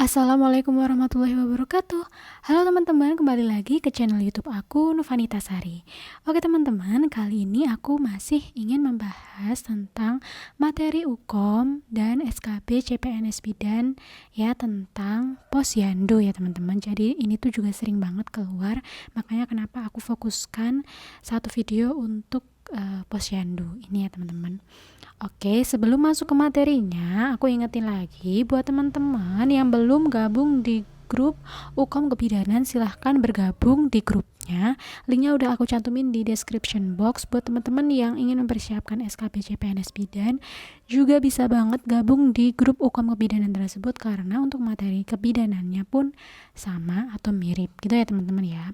Assalamualaikum warahmatullahi wabarakatuh. Halo teman-teman, kembali lagi ke channel YouTube aku, Novanita Sari. Oke teman-teman, kali ini aku masih ingin membahas tentang materi UKOM dan SKB CPNS Bidan ya, tentang Posyandu ya teman-teman. Jadi ini tuh juga sering banget keluar, makanya kenapa aku fokuskan satu video untuk Posyandu ini ya teman-teman. Oke, sebelum masuk ke materinya, aku ingetin lagi buat teman-teman yang belum gabung di grup UKOM Kebidanan, silahkan bergabung di grupnya. Linknya udah aku cantumin di description box. Buat teman-teman yang ingin mempersiapkan SKB CPNS Bidan, juga bisa banget gabung di grup UKOM Kebidanan tersebut, karena untuk materi kebidanannya pun sama atau mirip gitu ya teman-teman ya.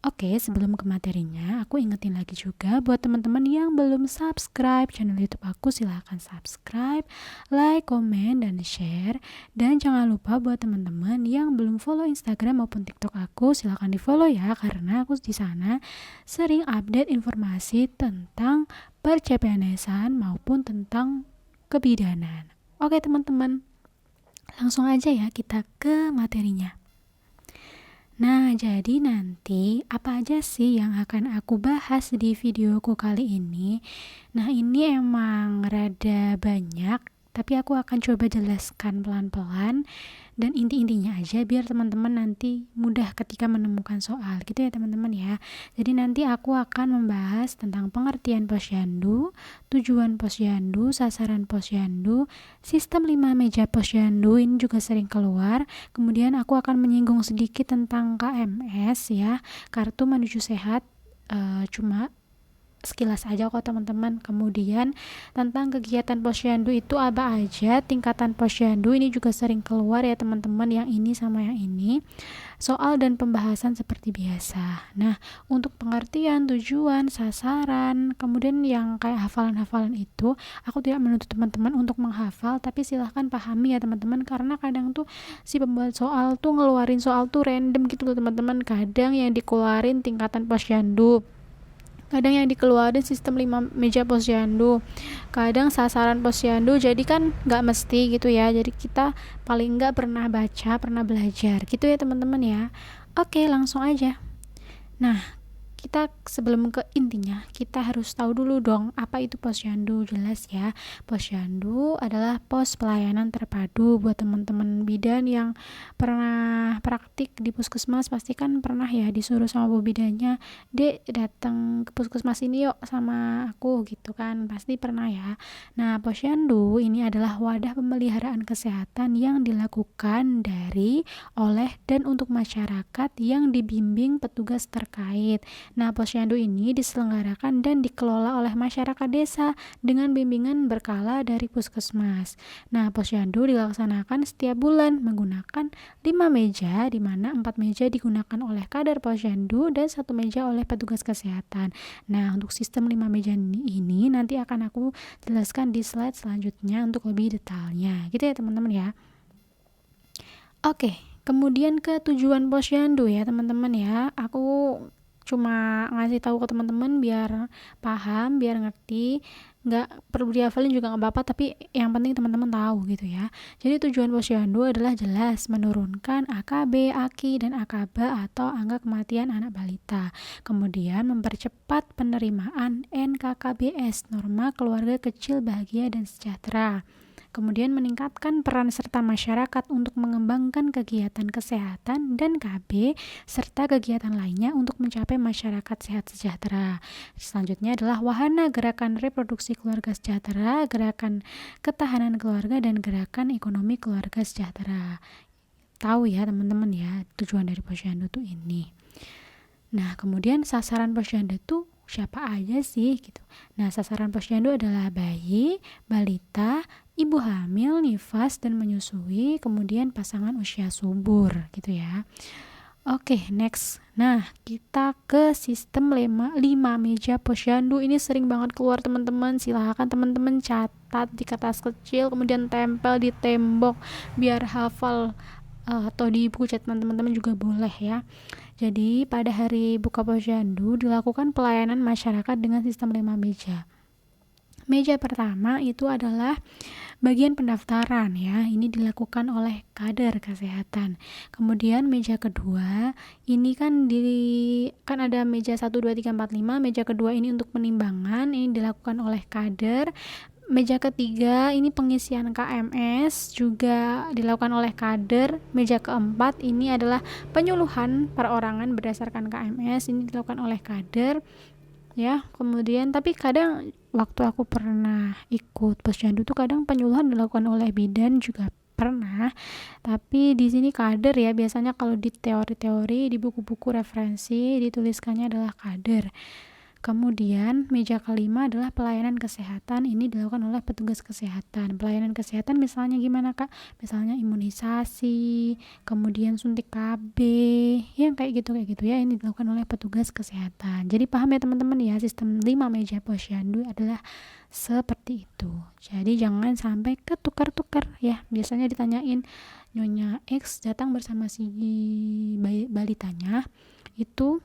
Oke, sebelum ke materinya, aku ingetin lagi juga buat teman-teman yang belum subscribe channel YouTube aku, silahkan subscribe, like, komen, dan share. Dan jangan lupa buat teman-teman yang belum follow Instagram maupun TikTok aku, silahkan di follow ya, karena aku di sana sering update informasi tentang per-CPNS-an maupun tentang kebidanan. Oke teman-teman, langsung aja ya kita ke materinya. Nah, jadi nanti apa aja sih yang akan aku bahas di videoku kali ini? Nah, ini emang rada banyak, tapi aku akan coba jelaskan pelan-pelan dan inti-intinya aja biar teman-teman nanti mudah ketika menemukan soal gitu ya teman-teman ya. Jadi nanti aku akan membahas tentang pengertian posyandu, tujuan posyandu, sasaran posyandu, sistem 5 meja posyandu ini juga sering keluar. Kemudian aku akan menyinggung sedikit tentang KMS ya, kartu menuju sehat, cuma sekilas aja kok teman-teman. Kemudian tentang kegiatan posyandu itu apa aja, tingkatan posyandu ini juga sering keluar ya teman-teman, yang ini sama yang ini, soal dan pembahasan seperti biasa. Nah, untuk pengertian, tujuan, sasaran, kemudian yang kayak hafalan-hafalan itu, aku tidak menuntut teman-teman untuk menghafal, tapi silahkan pahami ya teman-teman, karena kadang tuh si pembuat soal tuh ngeluarin soal tuh random gitu loh teman-teman. Kadang yang dikeluarin tingkatan posyandu, kadang yang dikeluarin sistem 5 meja posyandu, kadang sasaran posyandu, jadi kan gak mesti gitu ya. Jadi kita paling gak pernah baca, pernah belajar gitu ya teman-teman ya. Oke, langsung aja. Nah, kita sebelum ke intinya, kita harus tahu dulu dong apa itu posyandu. Jelas ya, posyandu adalah pos pelayanan terpadu. Buat teman-teman bidan yang pernah praktik di puskesmas, pasti kan pernah ya disuruh sama bu bidannya, "Dek, datang ke puskesmas ini yuk sama aku," gitu kan, pasti pernah ya. Nah, posyandu ini adalah wadah pemeliharaan kesehatan yang dilakukan dari, oleh, dan untuk masyarakat yang dibimbing petugas terkait. Nah, posyandu ini diselenggarakan dan dikelola oleh masyarakat desa dengan bimbingan berkala dari puskesmas. Nah, posyandu dilaksanakan setiap bulan menggunakan 5 meja, di mana 4 meja digunakan oleh kader posyandu dan 1 meja oleh petugas kesehatan. Nah, untuk sistem 5 meja ini nanti akan aku jelaskan di slide selanjutnya untuk lebih detailnya. Gitu ya teman-teman ya. Oke, kemudian ke tujuan posyandu ya teman-teman ya. Aku cuma ngasih tahu ke teman-teman biar paham, biar ngerti, nggak perlu dihafalin juga nggak apa-apa, tapi yang penting teman-teman tahu gitu ya. Jadi tujuan posyandu adalah jelas menurunkan AKB, AKI, dan AKBA atau angka kematian anak balita. Kemudian mempercepat penerimaan NKKBS, norma keluarga kecil bahagia dan sejahtera. Kemudian meningkatkan peran serta masyarakat untuk mengembangkan kegiatan kesehatan dan KB serta kegiatan lainnya untuk mencapai masyarakat sehat sejahtera. Selanjutnya adalah wahana gerakan reproduksi keluarga sejahtera, gerakan ketahanan keluarga, dan gerakan ekonomi keluarga sejahtera. Tahu ya teman-teman ya, tujuan dari posyandu tuh ini. Nah, kemudian sasaran posyandu tuh siapa aja sih gitu. Nah, sasaran posyandu adalah bayi, balita, ibu hamil, nifas dan menyusui, kemudian pasangan usia subur gitu ya. Oke, next. Nah, kita ke sistem 5 meja posyandu. Ini sering banget keluar teman-teman. Silahkan teman-teman catat di kertas kecil, kemudian tempel di tembok biar hafal, atau di buku catatan teman-teman juga boleh ya. Jadi pada hari buka posyandu dilakukan pelayanan masyarakat dengan sistem 5 meja. Meja pertama itu adalah bagian pendaftaran ya, ini dilakukan oleh kader kesehatan. Kemudian meja kedua, ini kan ada meja 1, 2, 3, 4, 5. Meja kedua ini untuk penimbangan, ini dilakukan oleh kader. Meja ketiga ini pengisian KMS juga dilakukan oleh kader. Meja keempat ini adalah penyuluhan perorangan berdasarkan KMS, ini dilakukan oleh kader. Ya, kemudian tapi kadang waktu aku pernah ikut posyandu tuh kadang penyuluhan dilakukan oleh bidan juga pernah, tapi di sini kader ya, biasanya kalau di teori-teori di buku-buku referensi dituliskannya adalah kader. Kemudian meja kelima adalah pelayanan kesehatan, ini dilakukan oleh petugas kesehatan. Pelayanan kesehatan misalnya gimana Kak? Misalnya imunisasi, kemudian suntik KB, yang kayak gitu ya, ini dilakukan oleh petugas kesehatan. Jadi paham ya teman-teman ya, sistem 5 meja posyandu adalah seperti itu. Jadi jangan sampai ketukar-tukar ya. Biasanya ditanyain, Nyonya X datang bersama si balitanya itu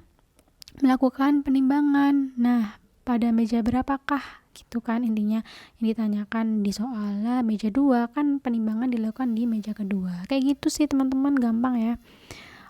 melakukan penimbangan. Nah, pada meja berapakah? Gitu kan intinya yang ditanyakan di soalnya meja 2, kan penimbangan dilakukan di meja kedua. Kayak gitu sih teman-teman, gampang ya.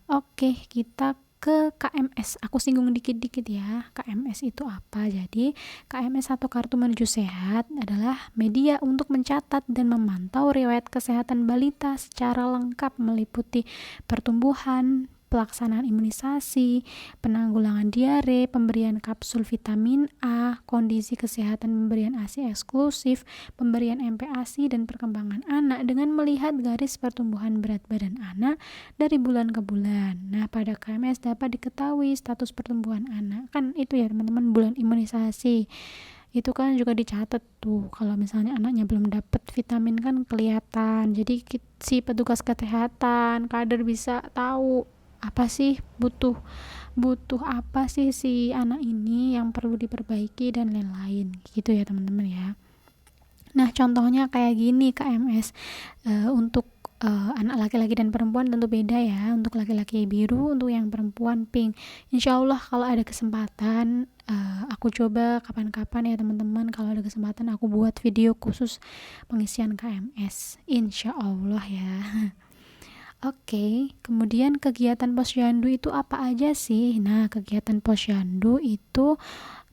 Oke, kita ke KMS. Aku singgung dikit-dikit ya. KMS itu apa? Jadi, KMS atau Kartu Menuju Sehat adalah media untuk mencatat dan memantau riwayat kesehatan balita secara lengkap, meliputi pertumbuhan, pelaksanaan imunisasi, penanggulangan diare, pemberian kapsul vitamin A, kondisi kesehatan pemberian ASI eksklusif, pemberian MPASI, dan perkembangan anak dengan melihat garis pertumbuhan berat badan anak dari bulan ke bulan. Nah, pada KMS dapat diketahui status pertumbuhan anak. Kan itu ya teman-teman, bulan imunisasi. Itu kan juga dicatat tuh, kalau misalnya anaknya belum dapat vitamin kan kelihatan. Jadi si petugas kesehatan, kader bisa tahu apa sih butuh apa sih si anak ini yang perlu diperbaiki dan lain-lain gitu ya teman-teman ya. Nah, contohnya kayak gini KMS untuk anak laki-laki dan perempuan tentu beda ya. Untuk laki-laki biru, untuk yang perempuan pink. Insya Allah kalau ada kesempatan aku coba kapan-kapan ya teman-teman, kalau ada kesempatan aku buat video khusus pengisian KMS, insya Allah ya. Oke, kemudian kegiatan posyandu itu apa aja sih? Nah, kegiatan posyandu itu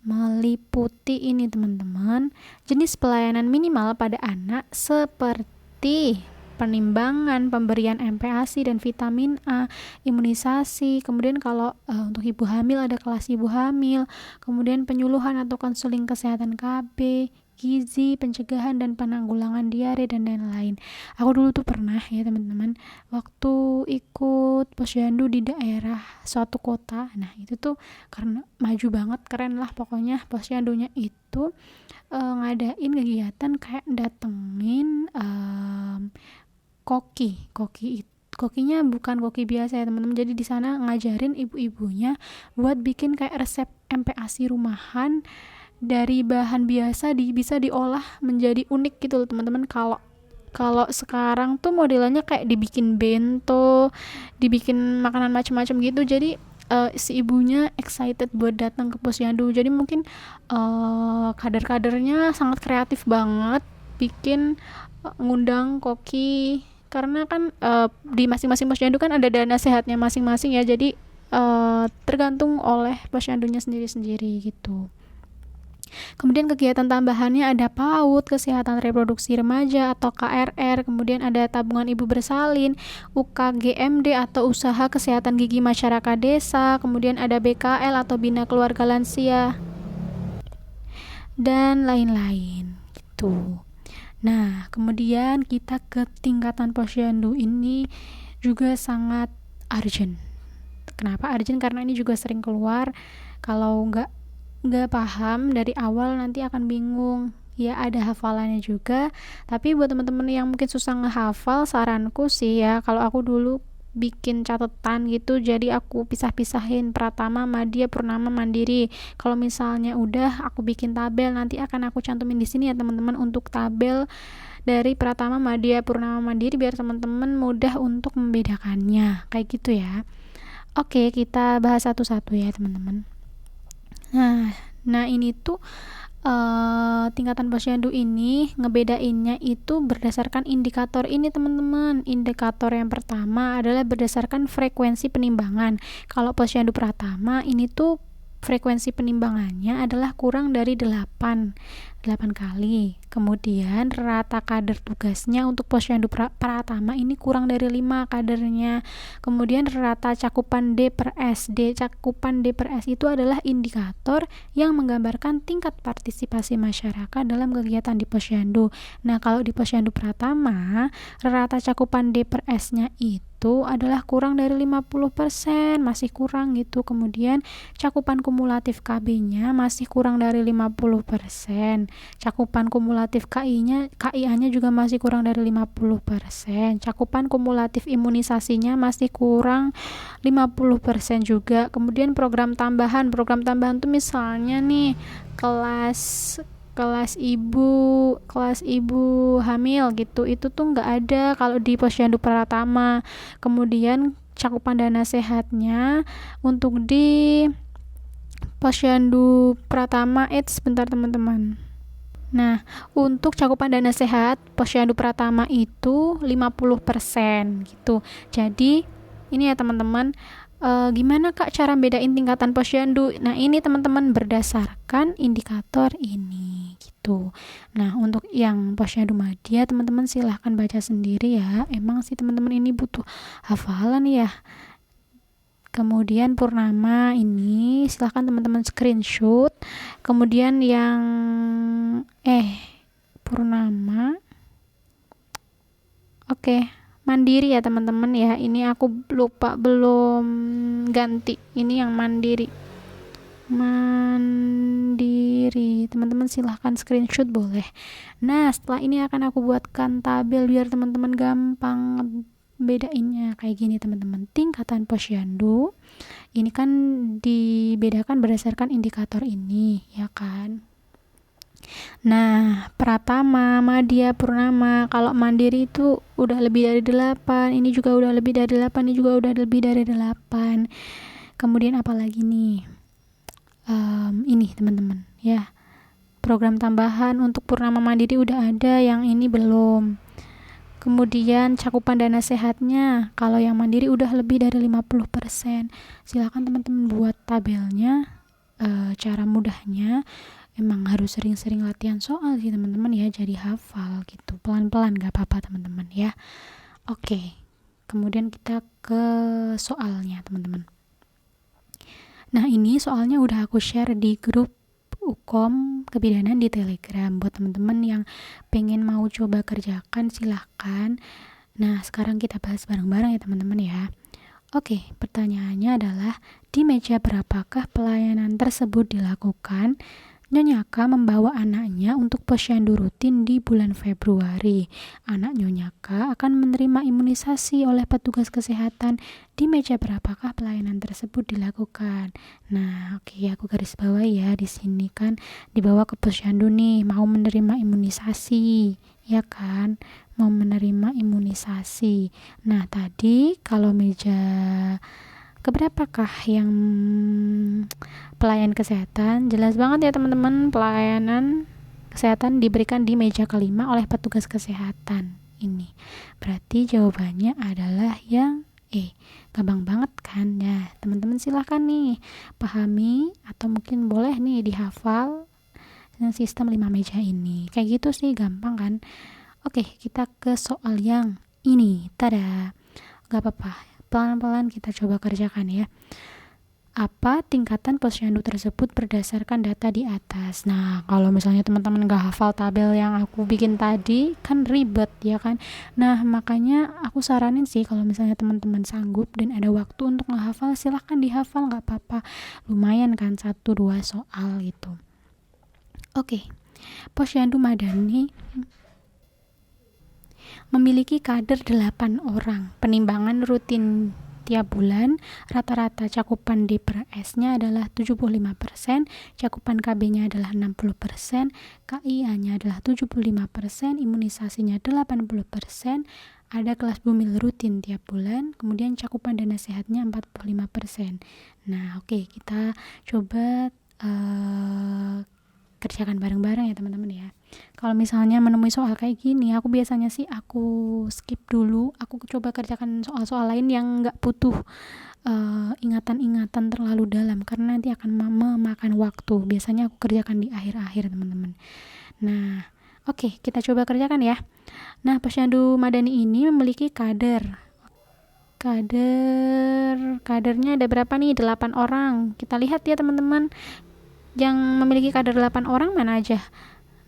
meliputi ini teman-teman, jenis pelayanan minimal pada anak seperti penimbangan, pemberian MPASI dan vitamin A, imunisasi, kemudian kalau untuk ibu hamil ada kelas ibu hamil, kemudian penyuluhan atau konseling kesehatan KB, gizi, pencegahan dan penanggulangan diare dan lain-lain. Aku dulu tuh pernah ya teman-teman, waktu ikut posyandu di daerah suatu kota. Nah, itu tuh karena maju banget, keren lah pokoknya posyandunya itu ngadain kegiatan kayak datengin kokinya bukan koki biasa ya teman-teman. Jadi di sana ngajarin ibu-ibunya buat bikin kayak resep MPASI rumahan dari bahan biasa bisa diolah menjadi unik gitu loh teman-teman. Kalau sekarang tuh modelannya kayak dibikin bento, dibikin makanan macam-macam gitu. Jadi si ibunya excited buat datang ke posyandu. Jadi mungkin kader-kadernya sangat kreatif banget bikin ngundang koki, karena kan di masing-masing posyandu kan ada dana sehatnya masing-masing ya. Jadi tergantung oleh posyandunya sendiri-sendiri gitu. Kemudian kegiatan tambahannya ada PAUD, kesehatan reproduksi remaja atau KRR, kemudian ada tabungan ibu bersalin, UKGMD atau usaha kesehatan gigi masyarakat desa, kemudian ada BKL atau bina keluarga lansia, dan lain-lain gitu. Nah, kemudian kita ke tingkatan posyandu ini juga sangat urgent. Kenapa urgent? Karena ini juga sering keluar. Kalau nggak paham dari awal nanti akan bingung ya. Ada hafalannya juga, tapi buat teman-teman yang mungkin susah ngehafal, saranku sih ya, kalau aku dulu bikin catatan gitu, jadi aku pisah-pisahin Pratama, Madya, Purnama, Mandiri. Kalau misalnya udah aku bikin tabel, nanti akan aku cantumin di sini ya teman-teman, untuk tabel dari Pratama, Madya, Purnama, Mandiri, biar teman-teman mudah untuk membedakannya kayak gitu ya. Oke, kita bahas satu-satu ya teman-teman. Nah ini tuh tingkatan posyandu ini ngebedainnya itu berdasarkan indikator ini teman-teman. Indikator yang pertama adalah berdasarkan frekuensi penimbangan. Kalau posyandu pratama ini tuh frekuensi penimbangannya adalah kurang dari 8 kali. Kemudian rata kader tugasnya untuk posyandu pratama ini kurang dari 5 kadernya. Kemudian rata cakupan D per S. Cakupan D per S itu adalah indikator yang menggambarkan tingkat partisipasi masyarakat dalam kegiatan di posyandu. Nah, kalau di posyandu pratama, rata cakupan D per S-nya itu adalah kurang dari 50%, masih kurang gitu. Kemudian cakupan kumulatif KB-nya masih kurang dari 50%. Cakupan kumulatif KIA-nya juga masih kurang dari 50%. Cakupan kumulatif imunisasinya masih kurang 50% juga. Kemudian program tambahan tuh misalnya nih kelas ibu hamil gitu, itu tuh nggak ada kalau di posyandu pratama. Kemudian cakupan dana sehatnya untuk di posyandu pratama, sebentar teman-teman. Nah, untuk cakupan dana sehat posyandu pratama itu 50% gitu. Jadi ini ya teman-teman, gimana Kak cara bedain tingkatan posyandu? Nah, ini teman-teman berdasarkan indikator ini gitu. Nah, untuk yang posyandu madya teman-teman silahkan baca sendiri ya. Emang sih teman-teman ini butuh hafalan ya. Kemudian purnama ini silahkan teman-teman screenshot. Kemudian yang purnama, oke, mandiri ya teman-teman ya. Ini aku lupa belum ganti. Ini yang mandiri. Teman-teman silahkan screenshot boleh. Nah, setelah ini akan aku buatkan tabel biar teman-teman gampang bedainnya kayak gini teman-teman. Tingkatan posyandu ini kan dibedakan berdasarkan indikator ini ya kan. Nah, pratama, madya, purnama, kalau mandiri itu udah lebih dari 8, ini juga udah lebih dari 8, ini juga udah lebih dari 8. Kemudian apalagi nih, ini teman-teman ya, program tambahan untuk purnama mandiri udah ada, yang ini belum. Kemudian cakupan dana sehatnya, kalau yang mandiri udah lebih dari 50%. Silakan teman-teman buat tabelnya. Cara mudahnya emang harus sering-sering latihan soal sih teman-teman ya, jadi hafal gitu. Pelan-pelan gak apa-apa teman-teman ya. Oke. Kemudian kita ke soalnya teman-teman. Nah, ini soalnya udah aku share di grup Ukom Kebidanan di Telegram. Buat teman-teman yang pengen mau coba kerjakan silahkan. Nah, sekarang kita bahas bareng-bareng ya teman-teman ya. Oke, pertanyaannya adalah di meja berapakah pelayanan tersebut dilakukan? Nyonya K membawa anaknya untuk posyandu rutin di bulan Februari. Anak Nyonya K akan menerima imunisasi oleh petugas kesehatan. Di meja berapakah pelayanan tersebut dilakukan? Nah, oke, aku garis bawah ya. Di sini kan dibawa ke posyandu nih, mau menerima imunisasi, ya kan? Mau menerima imunisasi. Nah, tadi kalau meja keberapakah yang pelayan kesehatan? Jelas banget ya teman-teman, pelayanan kesehatan diberikan di meja kelima oleh petugas kesehatan. Ini berarti jawabannya adalah yang gampang banget kan ya. Teman-teman silahkan nih pahami atau mungkin boleh nih dihafal dengan sistem 5 meja ini. Kayak gitu sih, gampang kan. Oke, kita ke soal yang ini. Tada, gak apa-apa, pelan-pelan kita coba kerjakan ya. Apa tingkatan posyandu tersebut berdasarkan data di atas? Nah, kalau misalnya teman-teman gak hafal tabel yang aku bikin tadi, kan ribet ya kan. Nah, makanya aku saranin sih kalau misalnya teman-teman sanggup dan ada waktu untuk ngehafal, silahkan dihafal, gak apa-apa. Lumayan kan 1-2 soal gitu. Oke, posyandu madani memiliki kader 8 orang. Penimbangan rutin tiap bulan, rata-rata cakupan D per S-nya adalah 75%, cakupan KB-nya adalah 60%, KIA-nya adalah 75%, imunisasinya 80%, ada kelas bumil rutin tiap bulan, kemudian cakupan dana sehatnya 45%. Nah, oke, kita coba kerjakan bareng-bareng ya teman-teman ya. Kalau misalnya menemui soal kayak gini, aku biasanya sih aku skip dulu, aku coba kerjakan soal-soal lain yang nggak butuh ingatan-ingatan terlalu dalam, karena nanti akan memakan waktu. Biasanya aku kerjakan di akhir-akhir teman-teman. Nah, oke, kita coba kerjakan ya. Nah, Posyandu Madani ini memiliki kadernya ada berapa nih? 8 orang. Kita lihat ya teman-teman, yang memiliki kader 8 orang mana aja.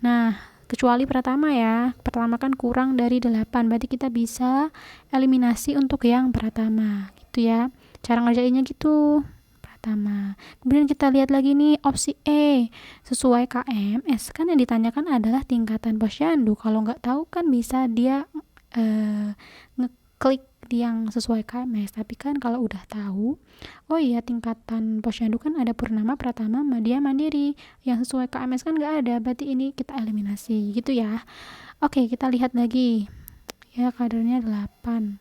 Nah, kecuali pertama ya, pertama kan kurang dari 8, berarti kita bisa eliminasi untuk yang pertama gitu ya. Cara ngerjainnya gitu, pertama. Kemudian kita lihat lagi nih opsi E, sesuai KMS. Kan yang ditanyakan adalah tingkatan posyandu. Kalau nggak tahu kan bisa dia ngeklik di yang sesuai KMS. Tapi kan kalau udah tahu, oh iya tingkatan posyandu kan ada purnama, pratama, madya, mandiri. Yang sesuai KMS kan nggak ada, berarti ini kita eliminasi gitu ya. Oke, kita lihat lagi. Ya, kadernya 8.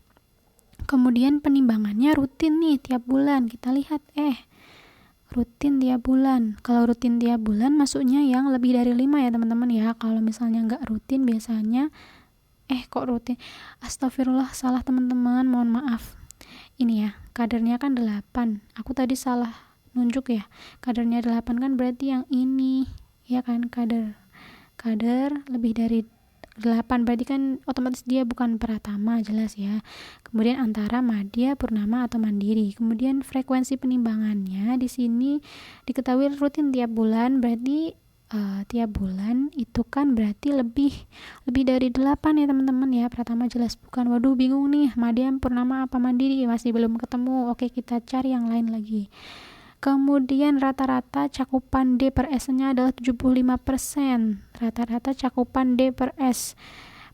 Kemudian penimbangannya rutin nih tiap bulan. Kita lihat rutin tiap bulan. Kalau rutin tiap bulan masuknya yang lebih dari 5 ya teman-teman ya. Kalau misalnya nggak rutin biasanya kok rutin? Astagfirullah, salah teman-teman, mohon maaf. Ini ya, kadernya kan 8. Aku tadi salah nunjuk ya. Kadernya 8 kan berarti yang ini. Ya kan, kader lebih dari 8, berarti kan otomatis dia bukan pratama, jelas ya. Kemudian antara madya, purnama atau mandiri. Kemudian frekuensi penimbangannya di sini diketahui rutin tiap bulan, berarti tiap bulan itu kan berarti lebih dari 8 ya teman-teman ya. Pratama jelas bukan. Waduh, bingung nih, madya, purnama apa mandiri, masih belum ketemu. Oke, kita cari yang lain lagi. Kemudian rata-rata cakupan D per S-nya adalah 75%. Rata-rata cakupan D per S.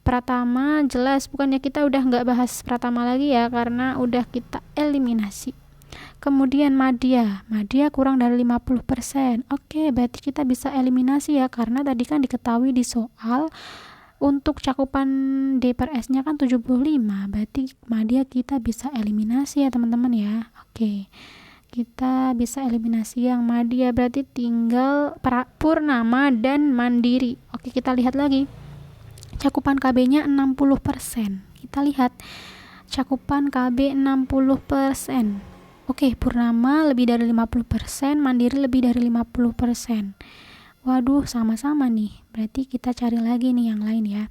Pratama jelas, bukannya kita udah nggak bahas pratama lagi ya, karena udah kita eliminasi. Kemudian madya kurang dari 50%. Oke, berarti kita bisa eliminasi ya, karena tadi kan diketahui di soal untuk cakupan D per S-nya kan 75. Berarti madya kita bisa eliminasi ya teman-teman ya. Oke. Kita bisa eliminasi yang madya, berarti tinggal purnama dan mandiri. Oke, kita lihat lagi. Cakupan KB-nya 60%. Kita lihat cakupan KB 60%. Oke, purnama lebih dari 50%, mandiri lebih dari 50%. Waduh, sama-sama nih. Berarti kita cari lagi nih yang lain ya.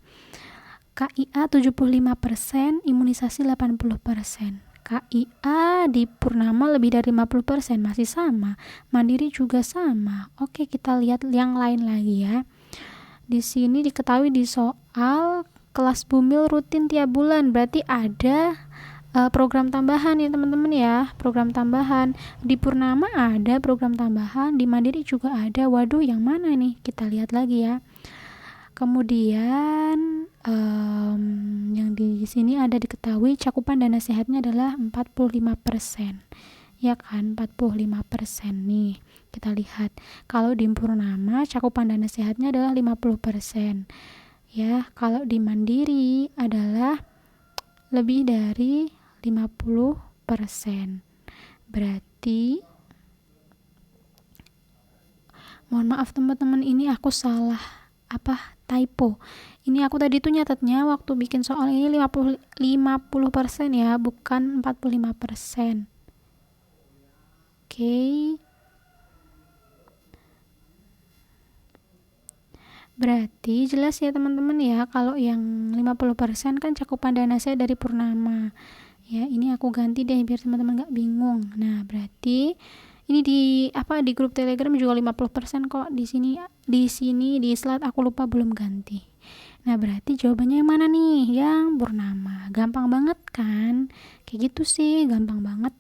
KIA 75%, imunisasi 80%. KIA di purnama lebih dari 50%, masih sama. Mandiri juga sama. Oke, kita lihat yang lain lagi ya. Di sini diketahui di soal kelas bumil rutin tiap bulan, berarti ada program tambahan ya teman-teman ya. Program tambahan di purnama ada program tambahan, di mandiri juga ada. Waduh, yang mana nih? Kita lihat lagi ya. Kemudian yang di sini ada diketahui cakupan dana sehatnya adalah 45%. Ya kan, 45% nih. Kita lihat. Kalau di purnama cakupan dana sehatnya adalah 50%. Ya, kalau di mandiri adalah lebih dari 50%. Berarti mohon maaf teman-teman, ini aku salah typo. Ini aku tadi tuh nyatetnya waktu bikin soal ini 50% ya, bukan 45%. Oke. Berarti jelas ya teman-teman ya, kalau yang 50% kan cakupan dana saya dari purnama. Ya, ini aku ganti deh biar teman-teman gak bingung. Nah, berarti ini di grup Telegram juga 50% kok. Di sini di slide aku lupa belum ganti. Nah, berarti jawabannya yang mana nih? Yang purnama. Gampang banget kan? Kayak gitu sih, gampang banget.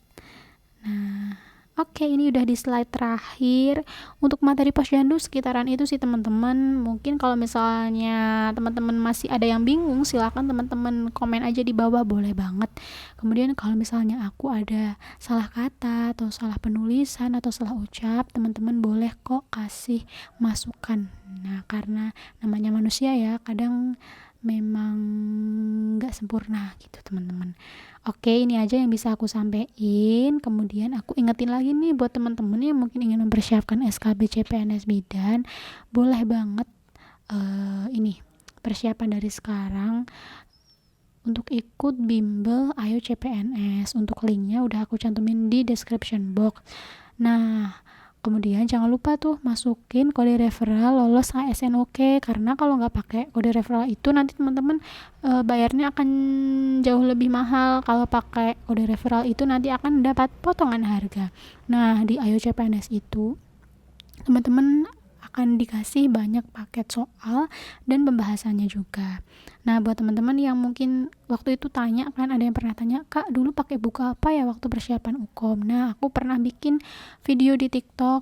Nah, oke, ini udah di slide terakhir. Untuk materi posyandu sekitaran itu sih teman-teman. Mungkin kalau misalnya teman-teman masih ada yang bingung, silakan teman-teman komen aja di bawah, boleh banget. Kemudian kalau misalnya aku ada salah kata atau salah penulisan atau salah ucap, teman-teman boleh kok kasih masukan. Nah, karena namanya manusia ya, kadang memang nggak sempurna gitu teman-teman. Oke, ini aja yang bisa aku sampaikan. Kemudian aku ingetin lagi nih buat teman-teman yang mungkin ingin mempersiapkan SKB CPNS Bidan, boleh banget ini persiapan dari sekarang untuk ikut bimbel Ayo CPNS. Untuk linknya udah aku cantumin di description box. Nah, kemudian jangan lupa tuh masukin kode referral lolos ASN Oke, karena kalau nggak pakai kode referral itu nanti teman-teman bayarnya akan jauh lebih mahal. Kalau pakai kode referral itu nanti akan dapat potongan harga. Nah, di Ayo CPNS itu teman-teman akan dikasih banyak paket soal dan pembahasannya juga. Nah, buat teman-teman yang mungkin waktu itu tanya kan, ada yang pernah tanya, Kak dulu pakai buku apa ya waktu persiapan UKOM. Nah, aku pernah bikin video di TikTok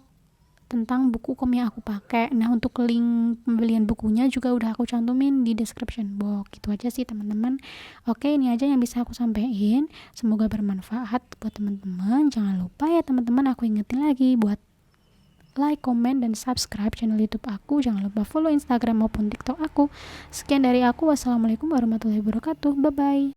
tentang buku UKOM yang aku pakai. Nah, untuk link pembelian bukunya juga udah aku cantumin di description box. Gitu aja sih teman-teman. Oke, ini aja yang bisa aku sampaikan. Semoga bermanfaat buat teman-teman. Jangan lupa ya teman-teman, aku ingetin lagi buat like, komen, dan subscribe channel YouTube aku. Jangan lupa follow Instagram maupun TikTok aku. Sekian dari aku. Wassalamualaikum warahmatullahi wabarakatuh. Bye bye.